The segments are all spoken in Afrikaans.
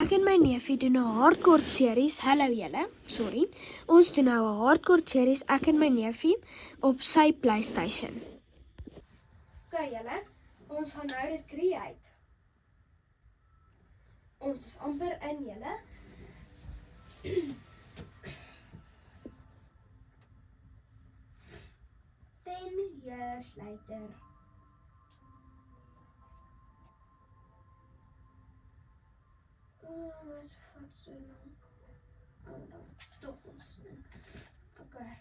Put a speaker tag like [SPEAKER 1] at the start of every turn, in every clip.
[SPEAKER 1] Ek en my neefie doen 'n hardcore series. Hallo julle. Sorry. Ons doen nou 'n hardcore series ek en my neefie op sy PlayStation. Okay julle, ons gaan nou dit create. Ons is amper in julle. 10 years later. Wat so lang? Dan toch ons is nou. Okay.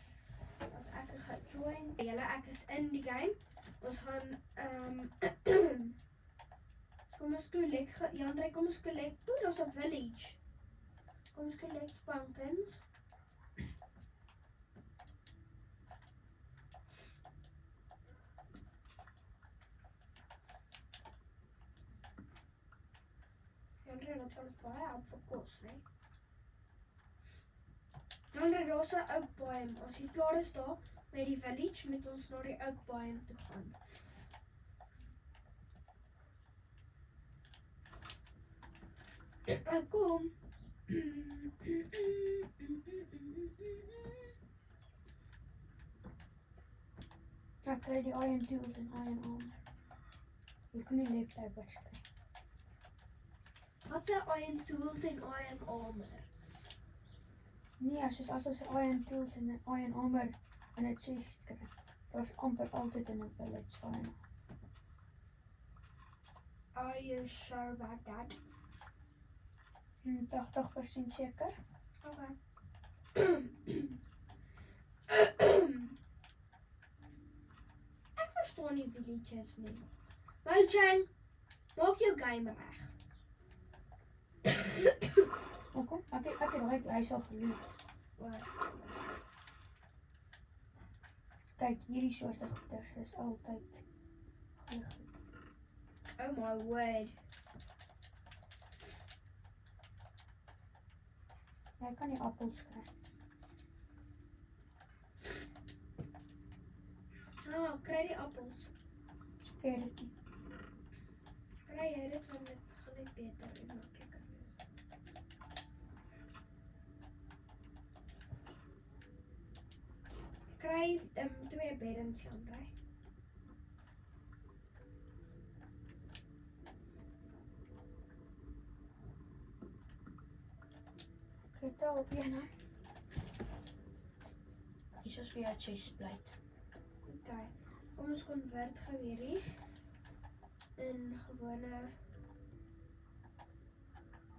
[SPEAKER 1] Dat ek gaan join. Julle, ek is in die game. Ons gaan kom ons collect, Jandre, kom ons collect. Daar's 'n village. Kom ons collect pumpkins. Jandre, dat gaan baie op vir kos, né? Jandre, daar's 'n oak biome. As jy klaar is daar by die village, moet ons na die oak biome toe gaan. Kom. Ek kry die iron tools en iron armor. Jy kan nie leftovers kry. Wat is iron tools en iron armor? Nee, as ons iron tools en iron armor in 'n chest kry. Daar's amper altyd in 'n village iron. Are you sure about that? 80% seker. Okay. Ek verstaan nie villages nie. Mojang, maak jou game reg. Okay, ek het hy sal geloop. Kyk, hierdie soorte goeders is altyd goed. Oh my word. Jy kan nie appels kry. Kry die appels. Kry dit nie. Kry jy dit, want dit gaan net beter en makliker wees. Kry 2 beddens, Jandre. Kyk daar op een, hè. Hier is vir jou chestplate. Okay, kom ons convert gou hierdie in gewone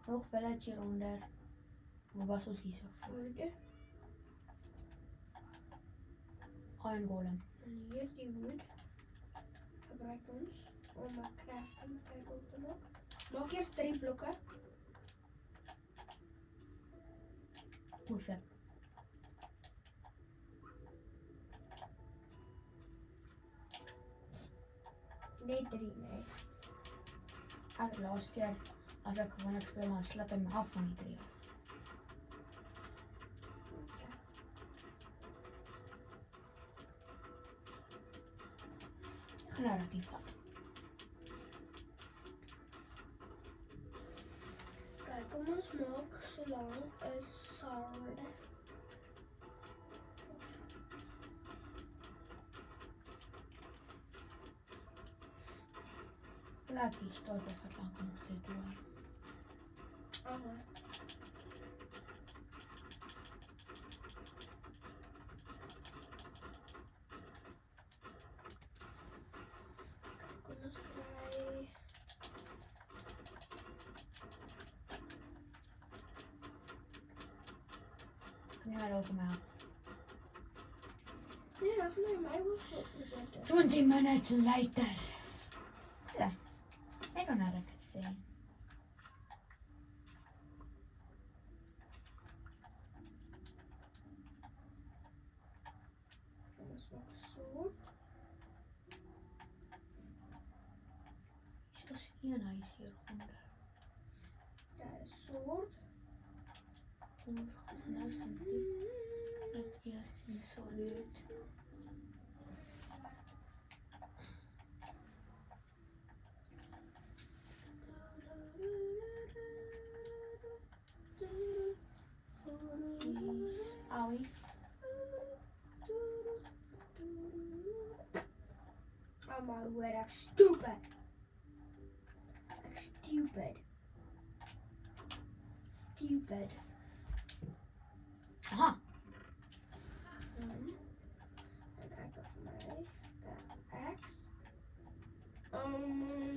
[SPEAKER 1] nog village hieronder. Hoe was ons hier so voor? Iron golem. En hier die wood gebruik ons om 'n crafting table te maak. Maak eers 3 blokke. Hoeveel? Net 3, nee. Ek laatste keer as ek gewoonlik speel, dan slat hy my af van die 3 af. Ek gaan nou dat die vat. Kijk, kom ons maak so lank 'n sword. Laat die stort even lang om te doen. Okay. Kom ons kry. Kan jy help my? Nee, my was 20 minutes later. Ja. Ek kan nou dit sê. Ons maak so. Is een huis hieronder. Daar is soort. Ons gaan nou sien dit eers in solid. stupid. Ek stupid. Stupid.
[SPEAKER 2] Aha.
[SPEAKER 1] En ek of my X. Oh my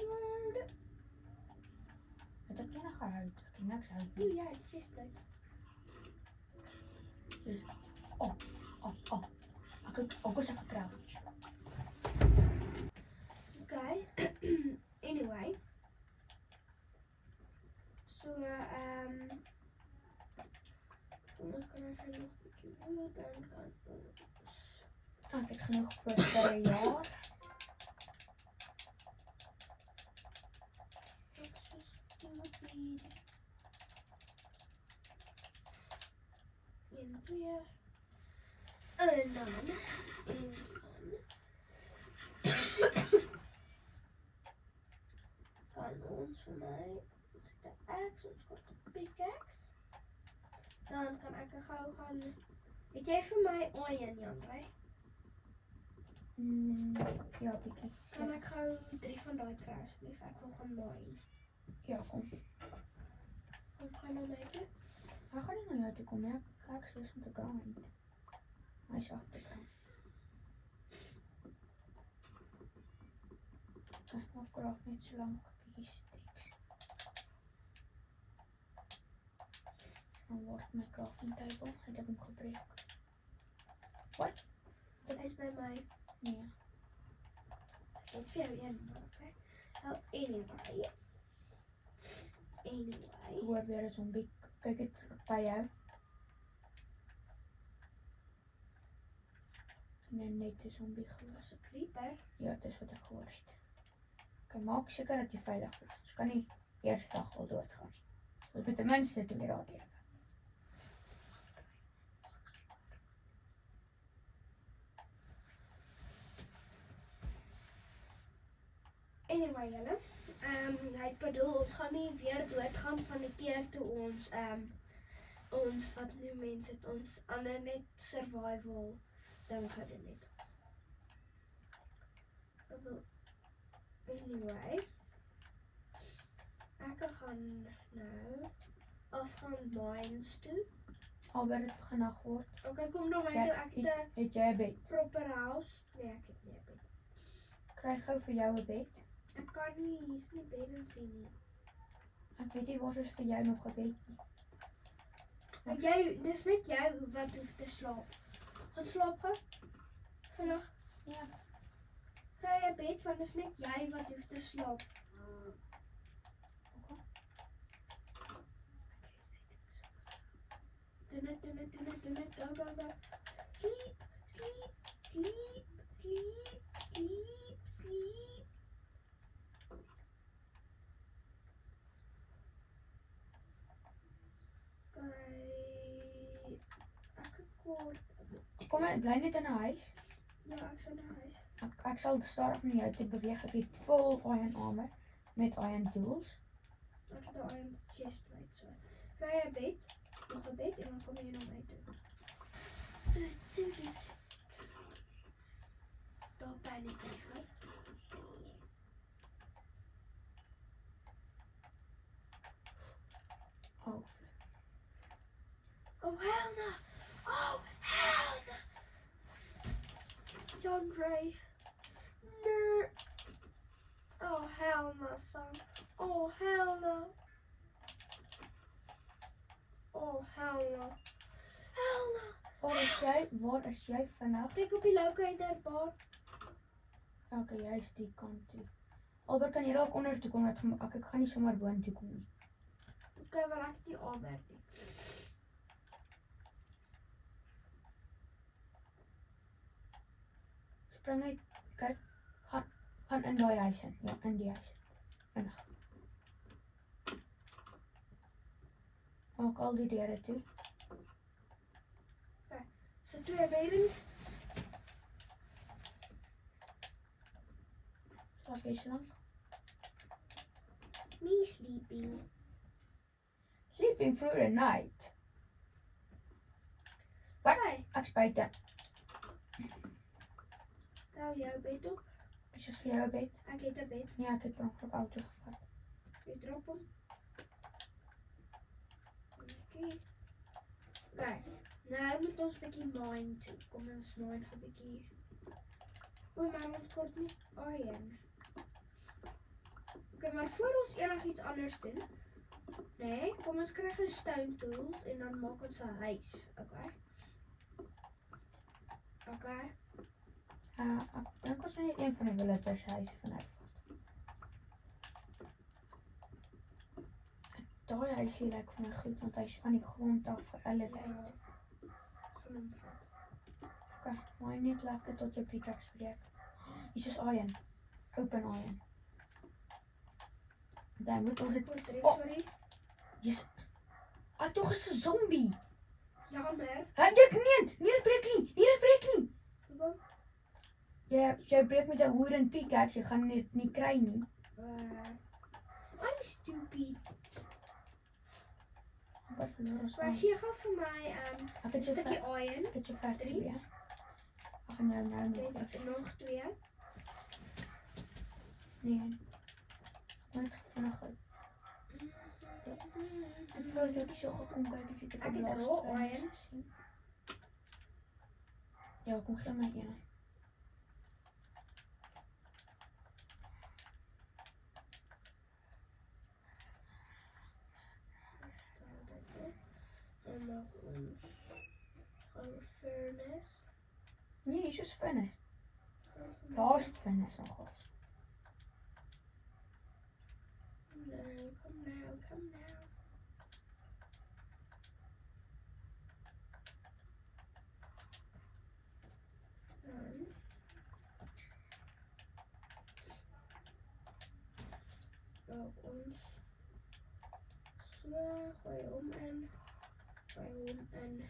[SPEAKER 1] word.
[SPEAKER 2] Het ek enige hout? Ek het niks hout
[SPEAKER 1] Nee,
[SPEAKER 2] nie.
[SPEAKER 1] ja, die chestplate.
[SPEAKER 2] Dus, oh. Ek is ek crouch.
[SPEAKER 1] Okay. Anyway. So, dan kan ek nog 'n bietjie wood dan kan ons.
[SPEAKER 2] Ek het genoeg brood vir 'n jaar.
[SPEAKER 1] Ek so stupid. En weer. En dan. Kan ons vir my ons het 'n axe, ons kort 'n pickaxe. Dan kan ek gou gaan. Het jy vir my iron, Jan-Rey?
[SPEAKER 2] Ja, bietjie.
[SPEAKER 1] Kan ek gou 3 van daai kry asseblief? Ek wil gaan mine.
[SPEAKER 2] Ja, kom.
[SPEAKER 1] Kom gaan na my toe.
[SPEAKER 2] Ek gaan nie na jou toe kom nie. Ek is lus om te grind. Hy is af te grind. Ek maak graaf net so lank 'n bietjie sticks. Dan word my crafting table. Het ek hom gebreek. Wat?
[SPEAKER 1] Dit is by my.
[SPEAKER 2] Nee.
[SPEAKER 1] Dit vir jou een, maar okay. Well, anyway.
[SPEAKER 2] Ek hoor weer 'n zombie. Kyk dit by jou. Nee, net 'n zombie gehoor.
[SPEAKER 1] Daar's 'n creeper.
[SPEAKER 2] Ja, dit is wat ek gehoor het. Ek maak seker dat jy veilig bly. Ons kan nie eers dag al doodgaan nie. Ons moet ten minste 2 dae lewe.
[SPEAKER 1] Anyway, julle. Hy bedoel ons gaan nie weer doodgaan van die keer toe ons ons wat nou mense het ons ander net survival ding gedoen het. Anyway. Ek gaan nou afgaan mines toe.
[SPEAKER 2] Alweer dit begin nag word.
[SPEAKER 1] Okay, kom na my toe. Ek het 'n
[SPEAKER 2] Het jy 'n bed?
[SPEAKER 1] proper house. Nee, ek het nie 'n bed.
[SPEAKER 2] Kry gou vir jou 'n bed.
[SPEAKER 1] Ek kan nie hier's nie beddens sien nie.
[SPEAKER 2] Ek weet nie waar is vir jou nog 'n bed nie.
[SPEAKER 1] En jy, dis net jy wat hoef te slaap. Gaan slaap gou. Vandag
[SPEAKER 2] Ja.
[SPEAKER 1] kry 'n bed want dis net jy wat hoef te slaap. Doen het, go, go, go. Sleep, sleep, sleep, sleep, sleep, sleep. Okay. Ek kort.
[SPEAKER 2] Kom maar, bly net in 'n huis.
[SPEAKER 1] Ja, ek sal na huis.
[SPEAKER 2] Ek sal stadig met jou te beweeg. Ek het vol iron armor met iron tools.
[SPEAKER 1] Ek het al 'n chestplate so. Kry 'n bed, nog 'n bed en dan kom jy na my toe. Daar paniek kry.
[SPEAKER 2] Oh,
[SPEAKER 1] Oh hell no! Oh hell no! Jan-Rey. No. Oh hell no, son. Oh hell no. Oh hell no. Hell no.
[SPEAKER 2] Waar is jy vanaf?
[SPEAKER 1] Kyk op die locator bar.
[SPEAKER 2] Okay, jy is die kant toe. Albert, kan jy dalk onder toe kom? Ek gaan nie sommer boontoe kom nie.
[SPEAKER 1] Okay, wel ek het die Albert nie.
[SPEAKER 2] Spring uit, kyk, gaan in daai huis in. Ja, in die huis. Vinnig. Maak al die deure toe.
[SPEAKER 1] So 2 beddens.
[SPEAKER 2] Slaap jy so lank?
[SPEAKER 1] Me sleeping.
[SPEAKER 2] Sleeping through the night. Wat?
[SPEAKER 1] Sy.
[SPEAKER 2] Ek spyt dit.
[SPEAKER 1] Tel jou bed op.
[SPEAKER 2] Is dit vir jou 'n bed?
[SPEAKER 1] Ek het 'n bed.
[SPEAKER 2] Nee, ek het per ongeluk auto gevat.
[SPEAKER 1] Jy drop hom. Okay. Okay. Nou moet ons bietjie mine toe. Kom ons mine gou bietjie. O, maar ons kort nie iron. Okay, maar voor ons enigiets anders doen, nee, kom ons kry gou stone tools en dan maak ons 'n huis, okay? Okay.
[SPEAKER 2] Ek dink ons moet net een van die villagers huise vanuit vat. Daai huis hier lyk vir my goed want hy's van die grond af geëleveer.
[SPEAKER 1] Ja. Gaan hom vat.
[SPEAKER 2] Okay, maar net lekker tot jou pickaxe breek. Hier is iron. Open iron. Dan moet ons dit
[SPEAKER 1] Sorry.
[SPEAKER 2] Yes. Tog is 'n zombie.
[SPEAKER 1] Jammer.
[SPEAKER 2] Nee, dit breek nie. Nee, dit breek nie.
[SPEAKER 1] Hoekom?
[SPEAKER 2] Jy breek met 'n wooden pickaxe, jy gaan dit nie kry nie.
[SPEAKER 1] I'm stupid.
[SPEAKER 2] Wat verloor ons?
[SPEAKER 1] Maar gee gou vir my
[SPEAKER 2] Ek
[SPEAKER 1] 'n
[SPEAKER 2] het jou
[SPEAKER 1] stukkie
[SPEAKER 2] ver-
[SPEAKER 1] iron.
[SPEAKER 2] ek het jou ver
[SPEAKER 1] 3.
[SPEAKER 2] 2. Ek gaan jou nou nog
[SPEAKER 1] Net
[SPEAKER 2] terug.
[SPEAKER 1] nog 2.
[SPEAKER 2] Nee. Net vinnig uit. Ek voel dit ook nie so goed kom kyk ek het
[SPEAKER 1] Ek het
[SPEAKER 2] laaste
[SPEAKER 1] raw
[SPEAKER 2] furnace
[SPEAKER 1] iron.
[SPEAKER 2] gesien. Ja, kom gee my een.
[SPEAKER 1] En nog ons gaan furnace.
[SPEAKER 2] Nee, hier is furnace. Laaste furnace nog was.
[SPEAKER 1] Come now, come now. Dan ons so, gooi hom in. Gooi hom in.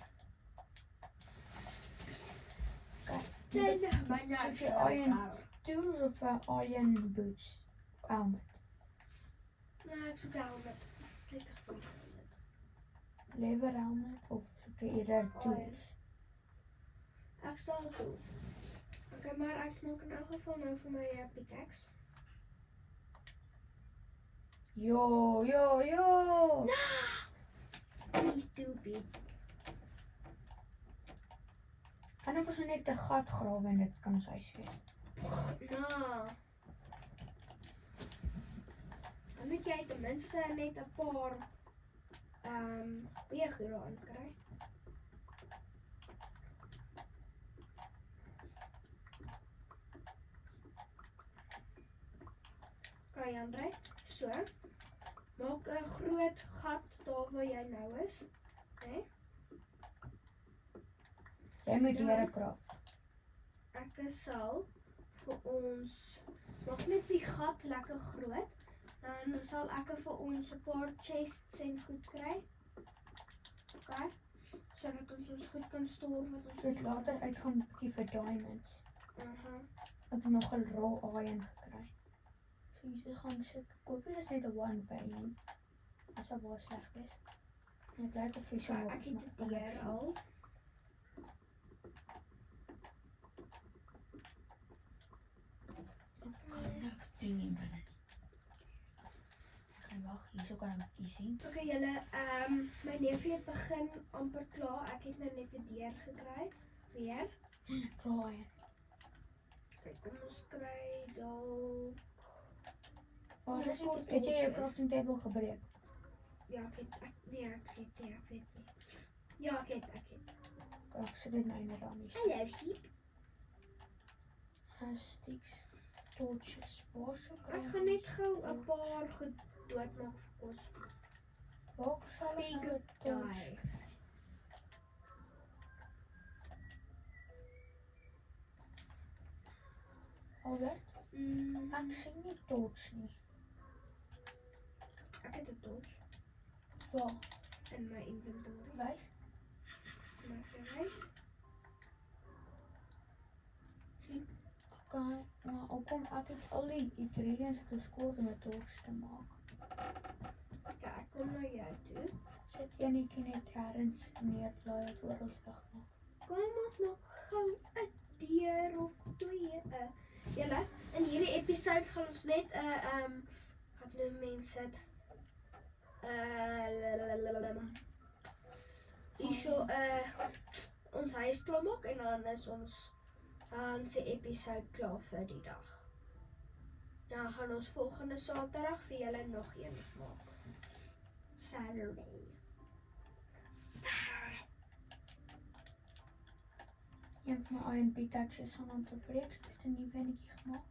[SPEAKER 2] Kijk,
[SPEAKER 1] Dan my
[SPEAKER 2] soek jy iron tools of iron boots? Helmet.
[SPEAKER 1] Nou, ek soek 'n helmet. Net te gevoel helmet.
[SPEAKER 2] Lever helmet of soek jy eerder tools?
[SPEAKER 1] Ek sal doen. Okay, maar ek maak in elk geval nou vir my pickaxe.
[SPEAKER 2] Yo.
[SPEAKER 1] He's stupid.
[SPEAKER 2] Kan ek ons net 'n gat grawe en dit kan ons huis wees.
[SPEAKER 1] Nou. Dan moet jy ten minste net 'n paar beegure aan kry. Okay, Andre. So. Maak 'n groot gat daar waar jy nou is, né?
[SPEAKER 2] Jy moet deure krap.
[SPEAKER 1] Ek sal vir ons maak net die gat lekker groot. Dan sal ek vir ons 'n paar chests en goed kry. Okay. Sodat ons goed kan stoor wat ons
[SPEAKER 2] So dit later uitgaan 'n bietjie vir diamonds. Ek het nog 'n raw iron gekry. So hier gaan sit. Koop jy dis net 'n one vein. As dit baie sleg is. En dit lyk of jy so
[SPEAKER 1] Ek het dit hier al.
[SPEAKER 2] Ding in binne. Okay, wag, hierso kan ek bietjie sien.
[SPEAKER 1] Okay julle, my neefie het begin amper klaar. Ek het nou net 'n deur gekry. Weer.
[SPEAKER 2] Raw iron.
[SPEAKER 1] Okay, kom ons kry dalk.
[SPEAKER 2] Maar dis kort. Het jy jou crafting table gebreek?
[SPEAKER 1] Ja, ek weet nie. Ja, ek het.
[SPEAKER 2] Ek sit dit nou net aan hier.
[SPEAKER 1] Hallo, sheep.
[SPEAKER 2] Sticks, torches, waar so kry
[SPEAKER 1] Ek gaan net gou 'n paar goed doodmaak vir kos.
[SPEAKER 2] Waar sal ek nou 'n torch?
[SPEAKER 1] Die.
[SPEAKER 2] Alright. Ek sien nie torch nie.
[SPEAKER 1] Ek het 'n torch
[SPEAKER 2] Waar?
[SPEAKER 1] in my inventory.
[SPEAKER 2] Wys.
[SPEAKER 1] Maar verwys.
[SPEAKER 2] Okay, maar hoekom ek het al die ingredients geskort om 'n torch te maak?
[SPEAKER 1] Ja, ek kom na jou toe.
[SPEAKER 2] Sit enetjie net ergens neer, laai dit oor ons lig maak.
[SPEAKER 1] Kom ons maak gou 'n deur of twee. Julle, in hierdie episode gaan ons net wat noem mense dit? Hierso ons huis klaar maak en dan is ons se episode klaar vir die dag. Dan gaan ons volgende Saterdag vir julle nog een maak. Saturday.
[SPEAKER 2] Een van my iron pickaxes gaan om te breek. Ek het 'n nuwe enetjie gemaak.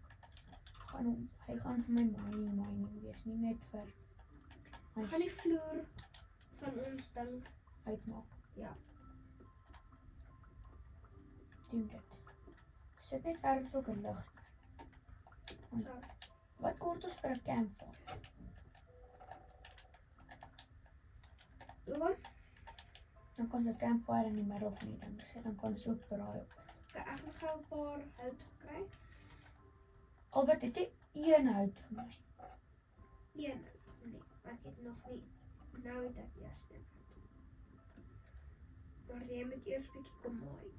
[SPEAKER 2] Hy gaan vir my mining wees, nie net vir my
[SPEAKER 1] Gaan die vloer van ons ding
[SPEAKER 2] uitmaak.
[SPEAKER 1] Ja.
[SPEAKER 2] Doen dit. Sit net ergens ook 'n lig.
[SPEAKER 1] So.
[SPEAKER 2] Wat kort ons vir 'n campfire?
[SPEAKER 1] Oom,
[SPEAKER 2] Dan kan 'n campfire in die middel van die ding sit, dan kan ons ook braai op.
[SPEAKER 1] ek moet gou 'n paar hout kry.
[SPEAKER 2] Albert het jy een hout vir my.
[SPEAKER 1] Nee, ek het nog nie. Nou het ek eers een. Maar jy moet eers bietjie kom maai.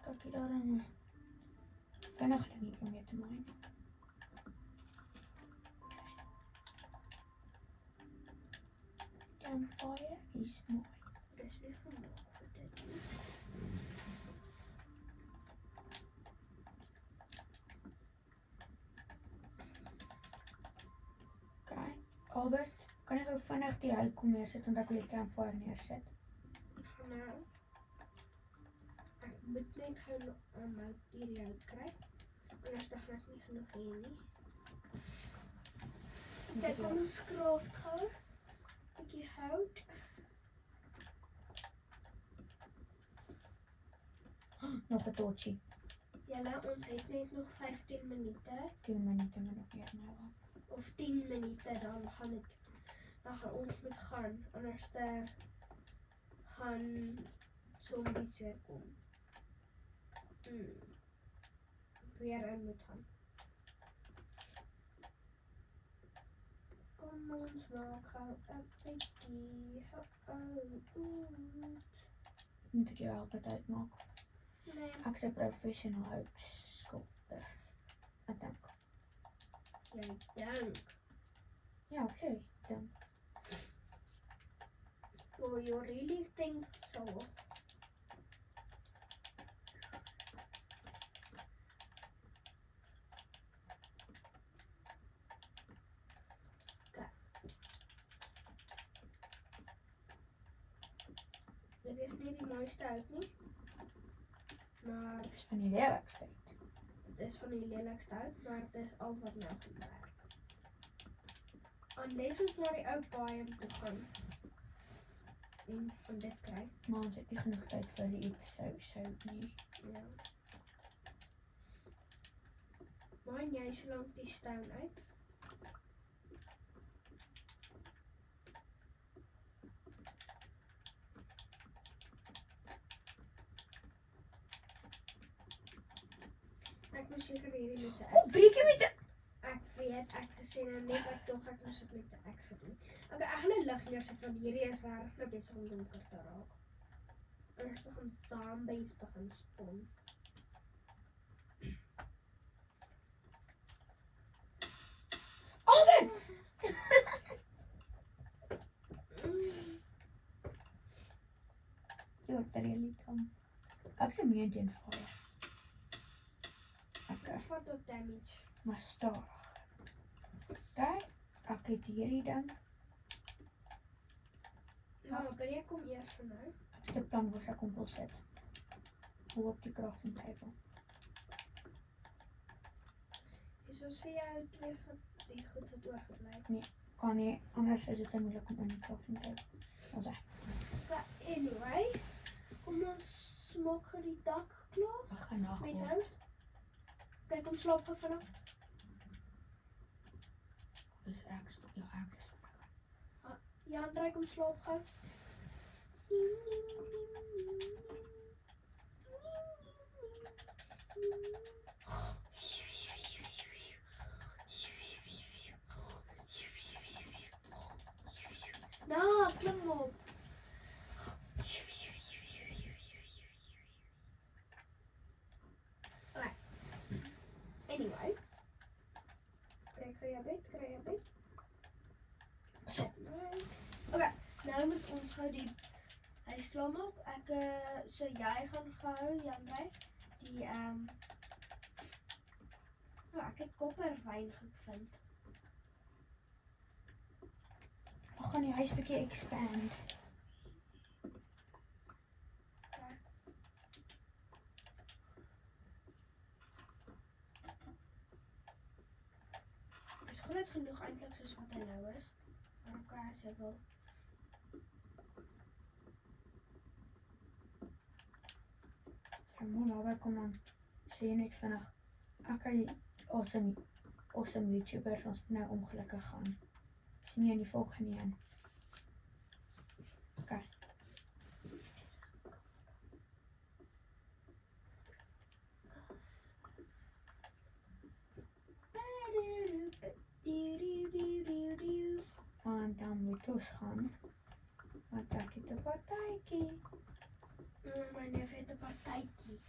[SPEAKER 2] Kyk hier daar in vinnig dingetjie om mee te mine. Campfire is mine.
[SPEAKER 1] Dis nie genoeg vir dit nie.
[SPEAKER 2] Okay. Albert, kan jy gou vinnig die hout kom neersit want ek wil die campfire neersit?
[SPEAKER 1] Nou. Ek moet net gou hierdie hout kry. Anders dan gaan ek nie genoeg hê nie. Kyk, kom ons craft gou. Bietjie hout.
[SPEAKER 2] Nog 'n torchie.
[SPEAKER 1] Julle, ons het net nog 15 minute
[SPEAKER 2] 10 minute min of meer nou al.
[SPEAKER 1] of 10 minute dan gaan ons moet gaan. Anders gaan zombies weer kom. Weer in moet gaan. Kom ons maak gou 'n bietjie hout.
[SPEAKER 2] Moet ek jou help dit uitmaak?
[SPEAKER 1] Nee,
[SPEAKER 2] Ek's 'n professional houtskilder. Ek dink.
[SPEAKER 1] jy dink.
[SPEAKER 2] Ja, ek sê, dink.
[SPEAKER 1] Oh, you really think so? Dit is nie die mooiste hout nie. Maar
[SPEAKER 2] Dis van die lelekste.
[SPEAKER 1] dit is van die lelijkste hout, maar het is al wat nou goed werk. Unless ons naar die ou biome toe gaan. En van dit kry.
[SPEAKER 2] Maar ons het nie genoeg tyd vir die episode nie.
[SPEAKER 1] Ja. Mine jy so lank die stone uit? Ek moet seker hierdie met 'n axe.
[SPEAKER 2] Breek jy met 'n
[SPEAKER 1] Ek weet, ek gesê nou net ek dink ek moet dit met 'n axe doen. Okay, ek gaan 'n lig neersit want hierdie is regtig nou besig om donker te raak. Anders dan gaan zombies begin spawn.
[SPEAKER 2] Albert! You're really dumb. Ek's 'n medium fire. Okay,
[SPEAKER 1] Wat op damage.
[SPEAKER 2] maar stadig. Okay, ek het hierdie ding.
[SPEAKER 1] Ja, kan jy kom eers vir nou?
[SPEAKER 2] Ek het 'n plan waar ek hom wil sit. Hoe op die crafting table.
[SPEAKER 1] Is ons vir jou twee van die goed wat oorgebly.
[SPEAKER 2] Kan nie, anders is dit te moeilik om in die crafting table. Ons hy.
[SPEAKER 1] But anyway, kom ons maak gou die dak klaar
[SPEAKER 2] Ek gaan
[SPEAKER 1] met
[SPEAKER 2] nagmaak.
[SPEAKER 1] hout. Kyk, kom slaap gou vinnig.
[SPEAKER 2] Dis ek, ja ek is.
[SPEAKER 1] Jan, ry kom slaap gou. Nou, klim op. kry jou bed, kry jou bed.
[SPEAKER 2] So.
[SPEAKER 1] Okay, nou moet ons gou die huis klaarmaak. Ek so jy gaan gou Janrey die ek het kopperwyn gevind.
[SPEAKER 2] Ek gaan die huis bietjie expand.
[SPEAKER 1] Is groot genoeg eintlik soos wat hy nou is. Maar okay, as jy wil.
[SPEAKER 2] Ek moet naby kom dan sê jy net vinnig. Ek kan awesome YouTubers ons nou ongelukkig gaan. Sien jy in die volgende een. Okay. Want dan moet ons gaan. Want ek het 'n partytjie.
[SPEAKER 1] My neef het 'n partytjie.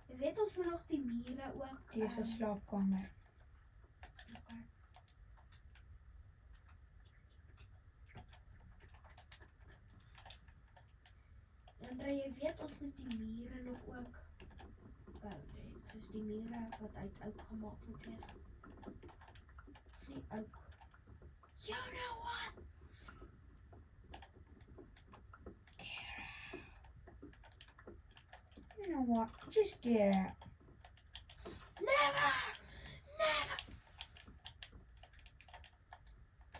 [SPEAKER 1] Jy weet ons moet nog die mure ook.
[SPEAKER 2] Hier is 'n slaapkamer.
[SPEAKER 1] Okay. En jy weet ons moet die mure nog ook bou, nee. Soos die mure wat uit oud gemaak moet wees. Is nie oud. You know what?
[SPEAKER 2] You know what? Just get out.
[SPEAKER 1] Never! Never!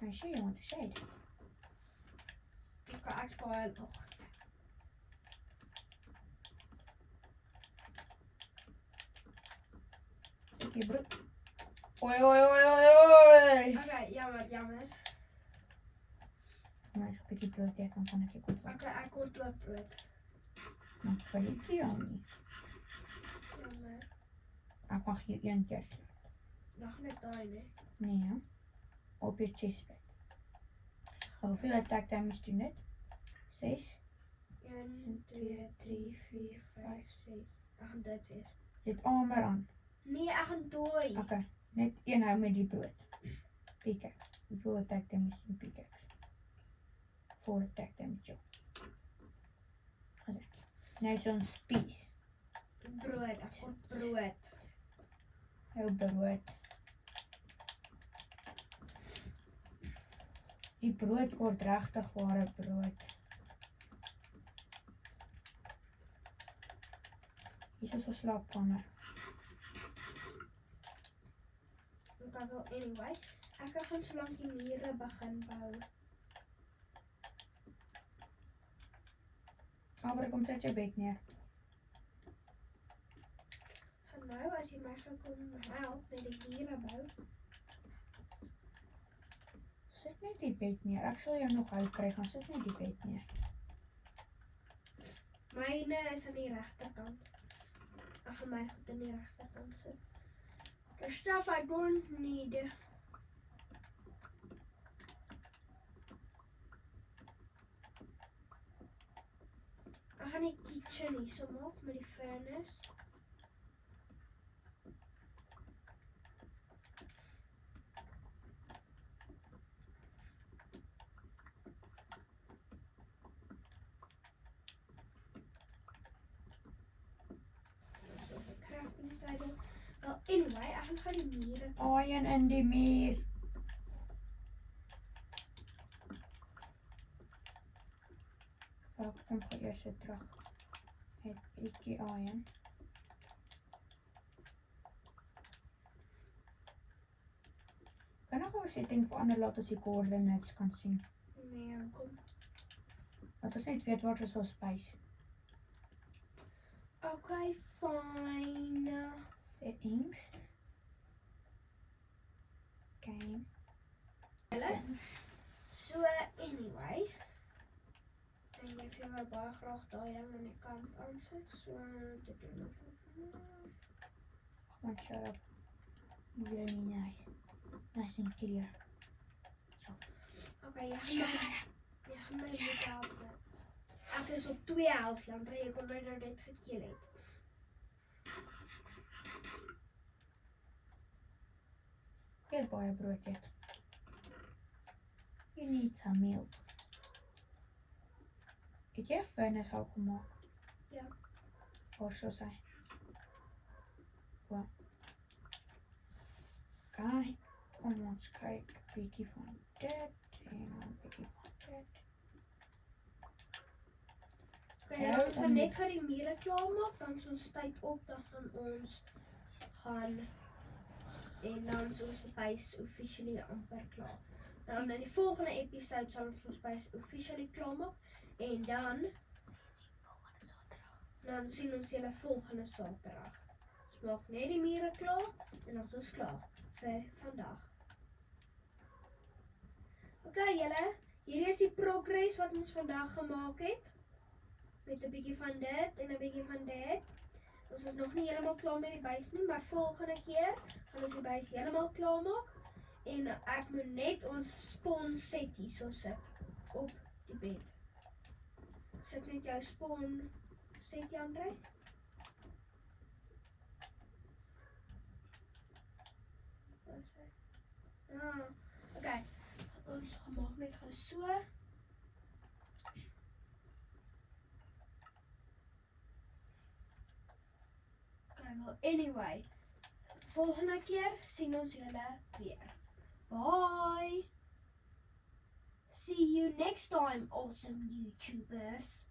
[SPEAKER 2] I'm sure you want to say that.
[SPEAKER 1] Okay, ek spaar nog.
[SPEAKER 2] Okay, bro. Oi, oi, oi, oi, oi.
[SPEAKER 1] Okay, jammer.
[SPEAKER 2] Maar as ek 'n bietjie brood eet, dan kan ek ook wat.
[SPEAKER 1] Okay, ek kort ook brood.
[SPEAKER 2] Maar vir die keer nie.
[SPEAKER 1] Jammer.
[SPEAKER 2] Ek mag hier een keer.
[SPEAKER 1] Nog net daai, nee.
[SPEAKER 2] Nee. Op je chestplate. Hoeveel attack damage doen dit? 6.
[SPEAKER 1] 1, 2, 3, 4, 5, 6. Ek gaan dit 6.
[SPEAKER 2] Dit armor aan.
[SPEAKER 1] Nee, ek gaan dooi.
[SPEAKER 2] Okay. Net een hou met die brood. Pickaxe. Hoeveel attack damage doen pickaxe? 4 attack damage. Gezegd. Nou zo'n spies.
[SPEAKER 1] Brood, ek kort brood.
[SPEAKER 2] Heel brood. Die brood word regtig ware brood. Hier is 'n slaapkamer.
[SPEAKER 1] Okay, wel anyway. Ek gaan solank die mure begin bou.
[SPEAKER 2] Maar kom sit jou bed neer.
[SPEAKER 1] Gaan nou as jy my gaan kom help met die mure bou.
[SPEAKER 2] Sit net die bed neer. Ek sal jou nog hout kry, gaan sit net die bed neer.
[SPEAKER 1] Myne is aan die regterkant. Ek gaan my goed aan die regterkant sit. The stuff I don't need. Ek gaan die kitchen hier so maak met die furnace. So the crafting table. Well, anyway, ek gaan gou die mure.
[SPEAKER 2] Iron in die muur. So, ek kom gou eers weer terug. Het bietjie iron. Kan nog 'n setting verander laat ons die coordinates kan sien.
[SPEAKER 1] Nee, kom.
[SPEAKER 2] Dat ons net weet wat ons wil space.
[SPEAKER 1] Okay, fine.
[SPEAKER 2] Settings. Okay.
[SPEAKER 1] So, anyway. En jy wil maar baie graag daai ding aan die kant aansit. So, dit doen ons.
[SPEAKER 2] Come on, shut up. Very nice. Nice and clear. So.
[SPEAKER 1] Okay, jy gaan gaan my net help. Ek is op 2:30, Andre, jy kon my nou net gekeel het.
[SPEAKER 2] Jy het baie broodjie. You need some milk. Het jy 'n furnace al gemaak?
[SPEAKER 1] Ja.
[SPEAKER 2] Waar sou sy? Wat? Kyk, kom ons kyk 'n bietjie van dit en 'n bietjie van dit.
[SPEAKER 1] Okay, ja, ons gaan net vir die mure klaarmaak, dan is ons tyd op, dan gaan ons gaan en dan is ons base officially amper klaar. Dan in die volgende episode sal ons base officially klaarmaak en dan sien ons julle volgende Saterdag. Ons maak net die mure klaar en dan is ons klaar vir vandag. Okay, julle, hier is die progress wat ons vandag gemaak het. Met 'n bietjie van dit en 'n bietjie van dit. Ons is nog nie heeltemal klaar met die base nie, maar volgende keer gaan ons die base heeltemal klaar maak. En ek moet net ons spawn set hierso sit op die bed. Sit net jou spawn set, Andre. Wat is dit? Okay. Ons gaan maak net gou so. Okay, well anyway. Volgende keer sien ons julle weer. Bye. See you next time, awesome YouTubers.